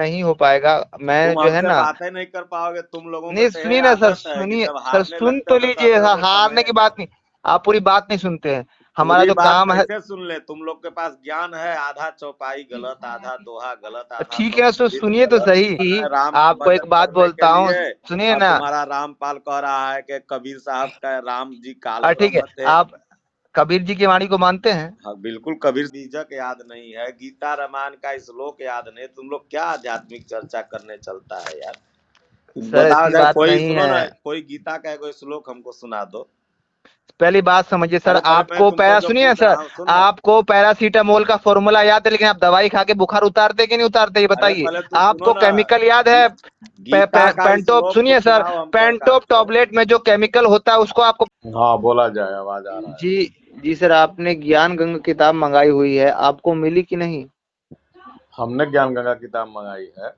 नहीं हो पाएगा। मैं तुम जो है हमसे ना, बातें नहीं कर पाओगे, तुम लोगों को नहीं तो यही सुनिए ना सर, आदत है कि सुनिए जब सर, हारने सुन लगते तो हो तो लीजिए। कहते हो कि हारने की समय। बात नहीं, आप पूरी बात नहीं सुनते हैं। हमारा पूरी जो बात काम है, कैसे सुन ले? तुम लोग के पास ज्ञान है, आधा चौपाई गलत, आधा दोहा गलत, आधा ठीक है तो संस्कृत सुनिए तो गलत। सही। राम का आपको एक भजन बात करने के बोलता हूँ, लिए सुनिए और ना। तुम्हारा रामपाल कह रहा है कि कबीर साहब का राम जी काल ठीक है, ब्रह्म थे। आप कबीर जी की वाणी को मानते हैं? हाँ बिल्कुल, कबीर बीजक याद नहीं है, गीता रामायण का श्लोक याद नहीं, तुम लोग क्या आध्यात्मिक चर्चा करने चलता है यार। सर बताओ ऐसी जाए बात कोई, नहीं सुनो है। ना, कोई गीता का कोई श्लोक हमको सुना दो। पहली बात समझिए सर, अरे भाई मैं आपको तुमसे पैरा जो सुनिए ना पूछ रहा सर, हूँ सुन ना। आपको पैरासीटामोल का फॉर्मूला याद है, लेकिन आप दवाई खा के बुखार उतारते कि नहीं उतारते, ये अरे बताइए। पहले तू सुनो आपको ना। केमिकल याद गी, है? गीता का पेंटोप, श्लोक तो सुनिए सर, सुनाओ हमको एक आध पेंटोप को। टॉबलेट में जो केमिकल होता है उसको आपको। हाँ बोला जाए, आवाज आ रहा है। जी, जी सर, आपने ज्ञान गंगा किताब मंगाई हुई है, आपको मिली कि नहीं? हमने ज्ञान गंगा किताब मंगाई है।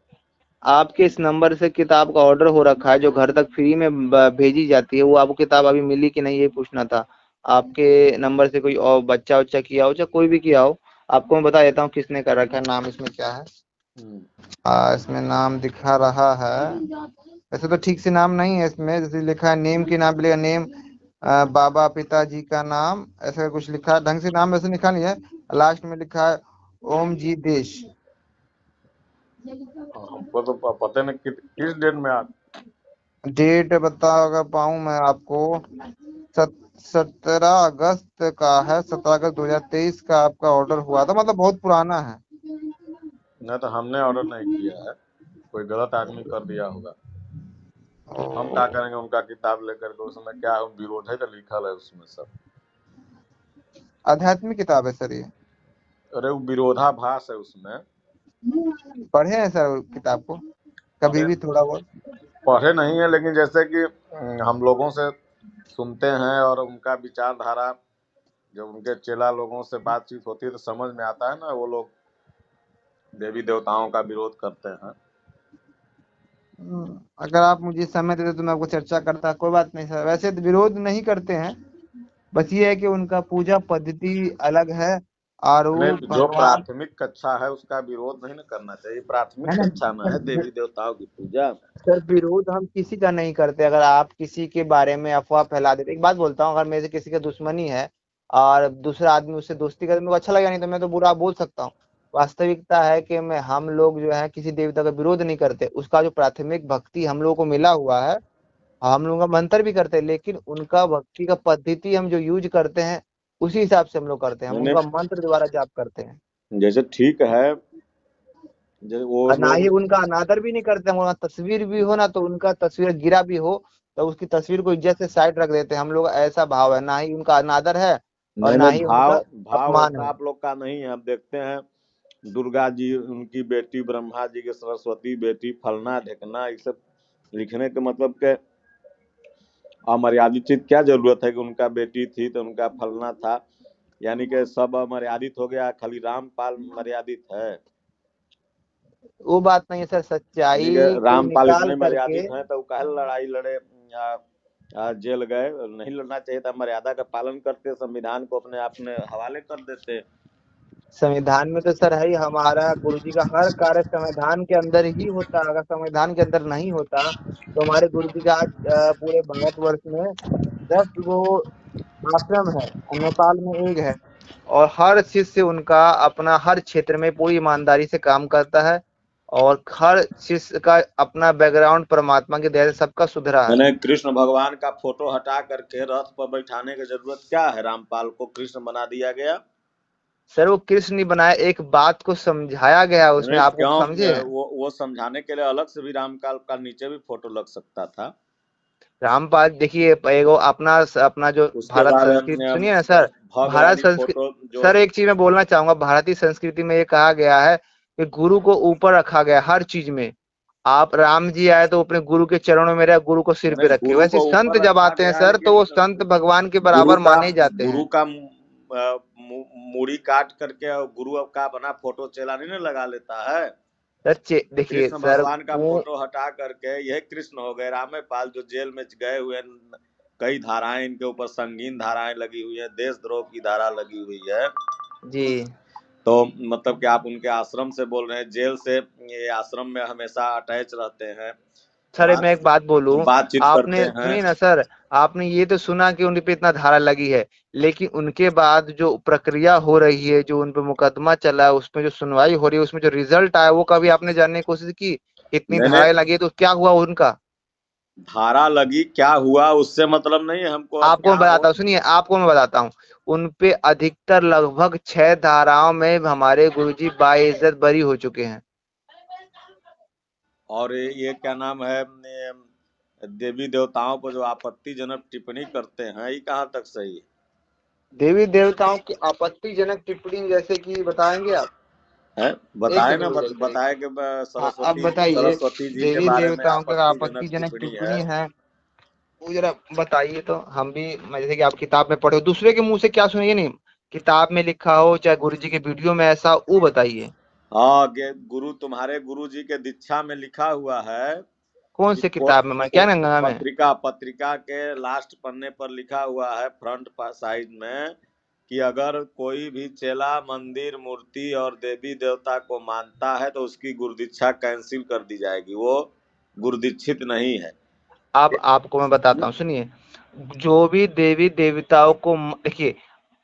आपके इस नंबर से किताब का ऑर्डर हो रखा है, जो घर तक फ्री में भेजी जाती है, वो आपको किताब अभी मिली कि नहीं, ये पूछना था। आपके नंबर से कोई और बच्चा उच्चा किया हो, चाहे कोई भी किया हो, आपको मैं बता देता हूँ किसने कर रखा है। नाम इसमें क्या है? इसमें नाम दिखा रहा है, वैसे तो ठीक से नाम नहीं है इसमें, जैसे लिखा है नेम की नाम लिया, नेम बाबा पिताजी का नाम, ऐसा कुछ लिखा है, ढंग से नाम वैसे लिखा नहीं है। लास्ट में लिखा है ओम जी देश। हमको तो पता नहीं किस डेट में आ। डेट बता अगर पाऊँ मैं आपको, 17 अगस्त का है, 17 अगस्त 2023 का आपका ऑर्डर हुआ था, मतलब बहुत पुराना है। नहीं तो हमने ऑर्डर नहीं किया है, कोई गलत आदमी कर दिया होगा। हम क्या करेंगे उनका किताब लेकर के, उसमें क्या है, विरोध है तो लिखल है उसमें सब। आध्यात्मिक किताब है सर ये। अरे वो विरोधाभास है उसमें। पढ़े हैं सर किताब को कभी पढ़े, भी थोड़ा बहुत? पढ़े नहीं है, लेकिन जैसे कि हम लोगों से सुनते हैं और उनका विचारधारा, जब उनके चेला लोगों से बातचीत होती है तो समझ में आता है ना, वो लोग देवी देवताओं का विरोध करते हैं। अगर आप मुझे समय देते तो मैं आपको चर्चा करता, कोई बात नहीं सर, वैसे तो विरोध नहीं करते हैं, बस ये है कि उनका पूजा पद्धति अलग है, और वो नहीं, जो भगवान। प्राथमिक कक्षा है उसका विरोध नहीं ना करना चाहिए, प्राथमिक है ना कक्षा में है सर? देवी देवताओं की पूजा। सर विरोध हम किसी का नहीं करते। अगर आप किसी के बारे में अफवाह फैला देते, एक बात बोलता हूँ, अगर मेरे से किसी का दुश्मनी है और दूसरा आदमी उससे दोस्ती करे, मेरे को अच्छा लगेगा, नहीं तो मैं तो बुरा बोल सकता हूँ। वास्तविकता है कि मैं हम लोग जो है किसी देवता का विरोध नहीं करते, उसका जो प्राथमिक भक्ति हम लोगों को मिला हुआ है, हम लोग का मंत्र भी करते हैं, लेकिन उनका भक्ति का पद्धति हम जो यूज करते हैं उसी हिसाब से हम लोग करते हैं, हम नहीं उनका नहीं, मंत्र द्वारा जाप करते हैं। जैसे ठीक है, जैसे वो और ना ही लोग। उनका अनादर भी नहीं करते हम, उनका तस्वीर भी हो ना, तो उनका तस्वीर गिरा भी हो तो उसकी तस्वीर को इज्जत से साइड रख देते हैं हम लोग, ऐसा भाव है, ना ही उनका अनादर है और नहीं ना नहीं, ही भाव उनका भाव अपमान ऐसा है। आप लोग का नहीं है। हम देखते हैं दुर्गा जी, उनकी बेटी, ब्रह्मा जी की सरस्वती बेटी, फलना ढिकना, ये सब लिखने के मतलब के अमर्यादित चीज क्या जरूरत है कि उनका बेटी थी तो उनका फलना था, यानी कि सब अमर्यादित हो गया, खाली रामपाल मर्यादित है। वो बात नहीं है सर, यानी कि सच्चाई को रामपाल निकाल इतने करके। मर्यादित हैं तो काहे लड़ाई लड़े जेल गए? नहीं लड़ना चाहिए था, मर्यादा का पालन करते, संविधान को अपने आप में हवाले कर देते। संविधान में तो सर है ही, हमारा गुरु जी का हर कार्य संविधान के अंदर ही होता, अगर संविधान के अंदर नहीं होता तो हमारे गुरु जी का आज पूरे भारतवर्ष में 10 गो आश्रम है और नेपाल में एक है, और हर शिष्य उनका अपना हर क्षेत्र में पूरी ईमानदारी से काम करता है, और हर शिष्य का अपना बैकग्राउंड परमात्मा की दया से सबका सुधरा है। मैंने कृष्ण भगवान का फोटो हटा करके रथ पर बैठाने की जरूरत क्या है? रामपाल को कृष्ण बना दिया गया। सर वो कृष्ण नहीं बनाया, एक बात को समझाया गया उसमें, मैंने आपको क्यों, समझे? वो समझाने के लिए अलग से भी रामपाल का नीचे भी फोटो लग सकता था। रामपाल देखिए, एगो अपना अपना जो उसके भारत बाद संस्कृति, सुनिए ना सर, भव्य भारत वाली संस्कृति, फोटो जो। सर एक चीज मैं बोलना चाहूंगा, भारतीय संस्कृति में ये कहा गया है कि गुरु को ऊपर रखा गया हर चीज में। आप राम जी आए तो अपने गुरु के चरणों में रहे, गुरु को सिर मैंने पे रखे, गुरु वैसे को संत ऊपर जब रखा आते हैं गया, सर तो वो लेकिन संत भगवान के गुरु बराबर का माने जाते गुरु हैं। का मूड़ी काट करके और गुरु का बना फोटो चेला नहीं ना लगा लेता है। सर देखिए कृष्ण सर भगवान का वो, फोटो हटा करके यह कृष्ण हो गए। रामेपाल जो जेल में गए हुए, कई धाराएं इनके ऊपर संगीन धाराएं लगी हुई है, देशद्रोह की धारा लगी हुई है। जी तो मतलब कि आप उनके आश्रम से बोल रहे हैं, जेल से ये आश्रम में हमेशा अटैच रहते हैं, सर बात मैं एक बात बोलूं, बातचीत करते आपने हैं। सुनिए ना सर, आपने ये तो सुना कि उन पे इतना धारा लगी है, लेकिन उनके बाद जो प्रक्रिया हो रही है, जो उन पे मुकदमा चला है, उसमें जो सुनवाई हो रही है, उसमें जो रिजल्ट आया, वो कभी आपने जानने की कोशिश की? इतनी मैंने धाराएं लगी है तो क्या हुआ उनका? धारा लगी क्या हुआ उससे मतलब नहीं है हमको, अब आपको क्या मैं हो। बताता हूँ, सुनिए आपको मैं बताता हूँ, उन पे अधिकतर लगभग 6 धाराओं में हमारे गुरुजी बाइज्जत बरी हो चुके हैं। और ये क्या नाम है, देवी देवताओं पर जो आपत्तिजनक टिप्पणी करते हैं, ये कहाँ तक सही देवी देवताओं की आपत्तिजनक टिप्पणी जैसे कि बताएंगे आप? है? एक बताए सेकंड ना, रुक जाइए सर, एक बताए सेकंड। कि हाँ अब सरस्वती बताइए, सरस्वती जी के देवी बारे में देवताओं की आपत्तिजनक आपत्तिजनक टिप्पणी है। टिप्पणी है, वो जरा बताइए तो हम भी, मैं जैसे कि आप किताब में पढ़े हो, दूसरे के मुंह से क्या सुनिए, नहीं किताब में लिखा हो चाहे गुरु जी के वीडियो में ऐसा, वो बताइए। हाँ, गुरु तुम्हारे गुरु जी के दीक्षा में लिखा हुआ है कौन कि से किताब में, मैं क्या गंगा में? पत्रिका पत्रिका के लास्ट पन्ने पर लिखा हुआ है, फ्रंट साइड में, कि अगर कोई भी चेला मंदिर मूर्ति और देवी देवता को मानता है तो उसकी गुरुदीक्षा कैंसिल कर दी जाएगी, वो गुरुदीक्षित नहीं है। अब आपको मैं बताता हूँ, सुनिए, जो भी देवी देवताओं को देखिए,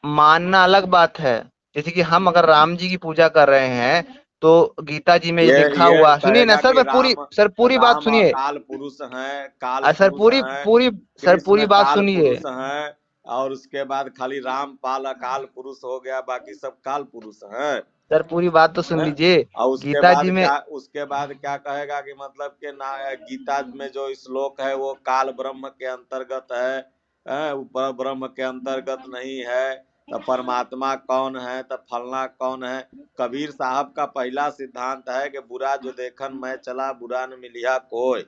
मानना अलग बात है। जैसे कि हम अगर राम जी की पूजा कर रहे हैं, तो गीता जी में ये लिखा ये हुआ, सुनिए ना कहेगा सर, कि मैं पूरी राम सर पूरी बात राम सुनिए। अकाल पुरुष हैं, काल सर पुरुष पूरी हैं, पूरी सर पूरी कृष्ण बात काल सुनिए। पुरुष हैं, और उसके बाद खाली रामपाल अकाल पुरुष हो गया, बाकी सब काल पुरुष हैं। सर पूरी बात तो सुन हैं? लीजिए। और गीता जी में उसके बाद क्या कहेगा कि मतलब कि ना, गीता में जो श्लोक है वो काल ब्रह्म के अंतर्गत है, ऊपर ब्रह्म के अंतर्गत नहीं है, तो परमात्मा कौन है, तो फलना कौन है। कबीर साहब का पहला सिद्धांत है कि बुरा जो देखन मैं चला, बुरा न मिलिया कोई,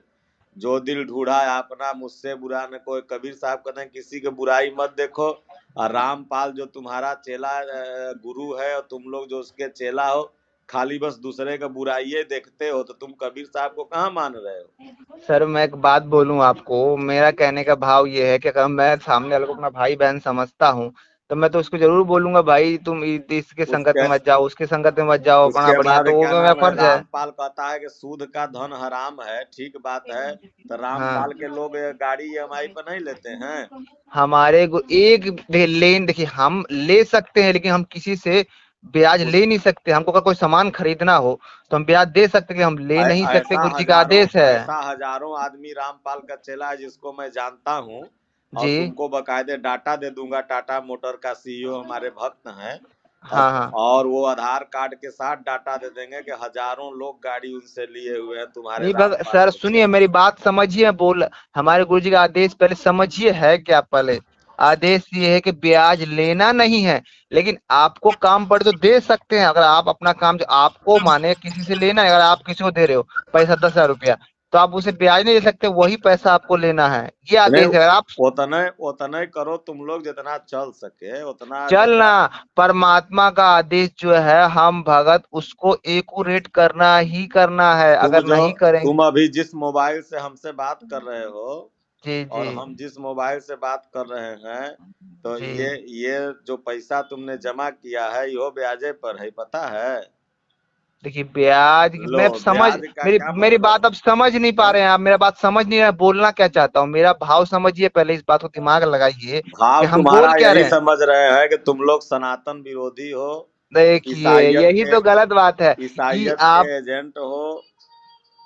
जो दिल ढूंढा अपना, मुझसे बुरा न कोई। कबीर साहब कहते हैं किसी की बुराई मत देखो। और रामपाल जो तुम्हारा चेला गुरु है, और तुम लोग जो उसके चेला हो, खाली बस दूसरे का बुराइये देखते हो, तो तुम कबीर साहब को कहाँ मान रहे हो। सर मैं एक बात बोलूं आपको, मेरा कहने का भाव ये है कि अगर मैं सामने वाले को अपना भाई बहन समझता हूं, तो मैं तो उसको जरूर बोलूंगा, भाई तुम इसके संगत में उसके मत जाओ, उसके संगत में मत जाओ, अपना उसके बढ़िया, बाद तो वो क्या मेरा नाम है, फर्ज है। रामपाल कहता है कि सूद का धन हराम है, ठीक बात है। तो हाँ, रामपाल के लोग गाड़ी ईएमआई पर नहीं लेते हैं। हमारे एक लेन देखिए, हम ले सकते हैं लेकिन हम किसी से ब्याज उस ले नहीं सकते। हमको अगर कोई सामान खरीदना हो तो हम ब्याज दे सकते हैं, हम ले नहीं सकते, गुरु जी का आदेश है। ऐसा हजारों आदमी रामपाल का चेला है जिसको मैं जानता हूँ, और जी। तुमको बकायदे डाटा दे दूंगा। टाटा मोटर का सीईओ हमारे भक्त हैं, और हाँ हाँ। वो आधार कार्ड के साथ डाटा दे देंगे कि हजारों लोग गाड़ी उनसे लिए हुए हैं, तुम्हारे नहीं रामपाल सर के सुनिए, चेले। मेरी बात समझिए, बोल हमारे गुरु जी का आदेश पहले समझिए है क्या। पहले आदेश ये है कि ब्याज लेना नहीं है, लेकिन आपको काम पड़े तो दे सकते हैं। अगर आप अपना काम जो आपको माने किसी से लेना है, अगर आप किसी को दे रहे हो पैसा 10,000 रुपया, तो आप उसे ब्याज नहीं दे सकते, वही पैसा आपको लेना है, ये नहीं, आदेश है। अगर आप उतने उतने करो तुम लोग जितना चल सके, उतना चलना, जितना। परमात्मा का आदेश जो है, हम भगत उसको एक्यूरेट करना ही करना है, अगर नहीं करेंगे। तुम अभी जिस मोबाइल से हमसे बात कर रहे हो, जी जी और हम जिस मोबाइल से बात कर रहे हैं, तो जी। ये जो पैसा तुमने जमा किया है, यो ब्याजे पर है, पता है। देखिए ब्याज लो, मैं समझ, ब्याज का मेरी क्या मेरी मतलब बात आप समझ नहीं पा है? रहे हैं, आप मेरा बात समझ नहीं रहे, बोलना क्या चाहता हूँ, मेरा भाव समझिए, पहले इस बात को दिमाग लगाइए कि भाव हम तुम्हारा बोल क्या यही रहे हैं। समझ रहे हैं कि तुम लोग सनातन विरोधी हो, देखिए ईसाइयत यही के तो गलत बात है कि ईसाइयत के आप, एजेंट हो,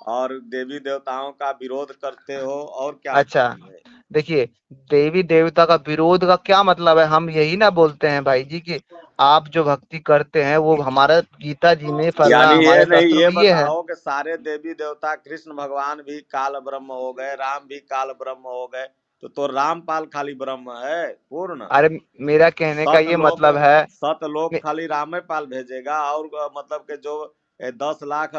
और देवी देवताओं का विरोध करते हो, और क्या अच्छा चाहिए। देखिए, देवी देवता का विरोध का क्या मतलब है? हम यही ना बोलते हैं भाई जी कि आप जो भक्ति करते हैं वो हमारा गीता जी में फलना, यानी ये हमारे नहीं, शास्त्रों ये में ये है। बताओ कि सारे देवी देवता, कृष्ण भगवान भी काल ब्रह्म हो गए, राम भी काल ब्रह्म हो गए, तो रामपाल खाली ब्रह्म है पूर्ण। अरे मेरा कहने का ये सतलोक मतलब है, सतलोक खाली रामेपाल भेजेगा, और मतलब के जो 10 लाख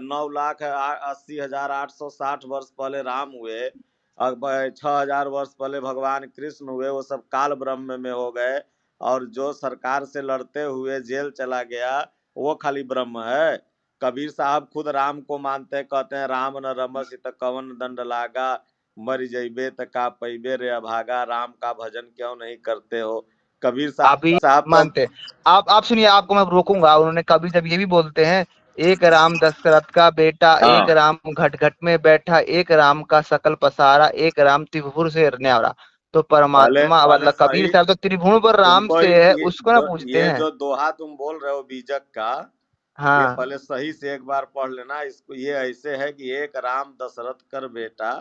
9 लाख 80,860 वर्ष पहले राम हुए, और 6,000 वर्ष पहले भगवान कृष्ण हुए, वो सब काल ब्रह्म में हो गए। और जो सरकार से लड़ते हुए जेल चला गया, वो खाली ब्रह्म है। कबीर साहब खुद राम को मानते, कहते हैं राम न रमस त कवन दंड लागा, मर जइबे त का पैबे रे अभागा, राम का भजन क्यों नहीं करते हो। कबीर अभी साहब तो मानते हैं। आप सुनिए, आपको मैं रोकूंगा। उन्होंने कभी जब ये भी बोलते हैं, एक राम दशरथ का बेटा, एक हाँ राम घट घट में बैठा, एक राम का सकल पसारा, एक राम त्रिभुवन से न्यारा। तो पहले परमात्मा पहले मतलब कबीर सही साहब तो त्रिभुवन पर राम तुमको से है, उसको ना पूछते ये हैं। जो दोहा तुम बोल रहे हो बीजक का, ये हाँ पहले सही से एक बार पढ़ लेना इसको। ये ऐसे है कि एक राम दशरथ कर बेटा,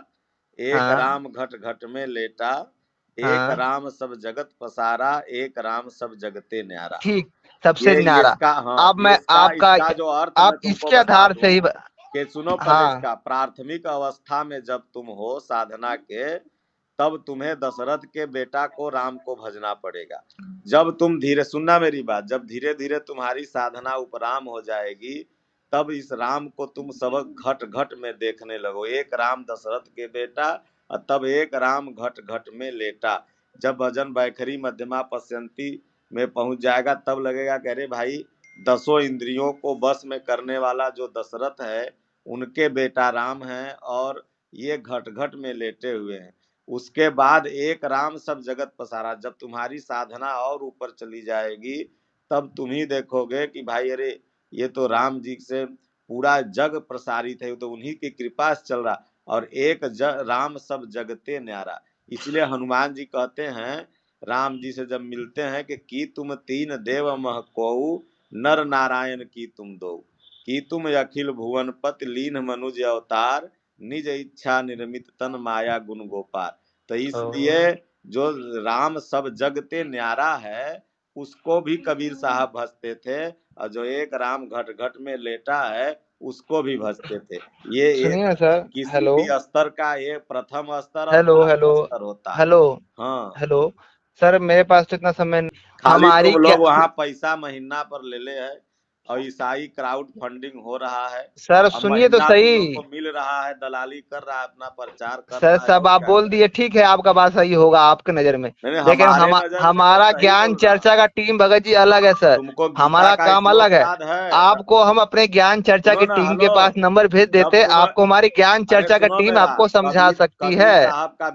एक हाँ राम घट घट में लेटा, एक हाँ, राम सब जगत पसारा, एक राम सब जगते न्यारा। ठीक, सबसे ये न्यारा। इसका, हाँ अब ये मैं इसका आपका, इसका जो अर्थ मैं आप तुमको इसके बता आधार से दूं ही कि सुनो पहले हाँ इसका, प्राथमिक अवस्था में जब तुम हो साधना के, तब तुम्हें दशरथ के बेटा को राम को भजना पड़ेगा। जब तुम धीरे, सुनना मेरी बात, जब धीरे धीरे तुम्हारी साधना उपराम हो जाएगी, तब इस राम को तुम सब घट घट में देखने लगो। एक राम दशरथ के बेटा, और तब एक राम घट घट में लेटा। जब भजन बैखरी मध्यमा पश्यंती में पहुंच जाएगा, तब लगेगा कि अरे भाई, दसों इंद्रियों को बस में करने वाला जो दशरथ है, उनके बेटा राम है, और ये घट घट में लेटे हुए हैं। उसके बाद एक राम सब जगत पसारा। जब तुम्हारी साधना और ऊपर चली जाएगी, तब तुम ही देखोगे कि भाई अरे, ये तो राम जी से पूरा जग प्रसारित है, तो उन्हीं की कृपा से चल रहा। और एक राम सब जगते न्यारा। इसलिए हनुमान जी कहते हैं राम जी से जब मिलते हैं कि तुम तीन देव मह कोउ, नर नारायण की तुम दो, की तुम अखिल भुवन पति लीन मनुज अवतार, निज इच्छा निर्मित तन माया गुण गोपाल। तो इसलिए ओ, जो राम सब जगते न्यारा है, उसको भी कबीर साहब भजते थे, और जो एक राम घट घट में लेटा है, उसको भी भजते थे। ये सुनिए ना सर। किसी हेलो भी स्तर का ये प्रथम स्तर और हेलो हेलो प्रारंभ स्तर होता है। हेलो हाँ, हेलो सर, मेरे पास तो इतना समय खाली हमारी तुम क्या लोग वहां पैसा महीना पर ले ले है, और ईसाई क्राउड फंडिंग हो रहा है, सर अब सुनिए तो महीना तुम लोग सही। को मिल रहा है, दलाली कर रहा है, अपना प्रचार कर सर रहा है, सब और आप क्या बोल करे। दिए, ठीक है, आपका बात सही होगा आपके नजर में। मैंने लेकिन हमारे नजर में मैं हमारा सही ज्ञान बोल रहा हूँ। चर्चा का टीम भगत जी अलग है सर। तुमको गीता हमारा का काम श्लोक अलग है। याद है? आपको हम अपने ज्ञान चर्चा सुनो की ना, टीम के हेलो, पास नंबर भेज जब देते, तुम, आपको हमारी ज्ञान अरे चर्चा का सुनो टीम मेरा, आपको समझा कबीर सकती कबीर है। साहब का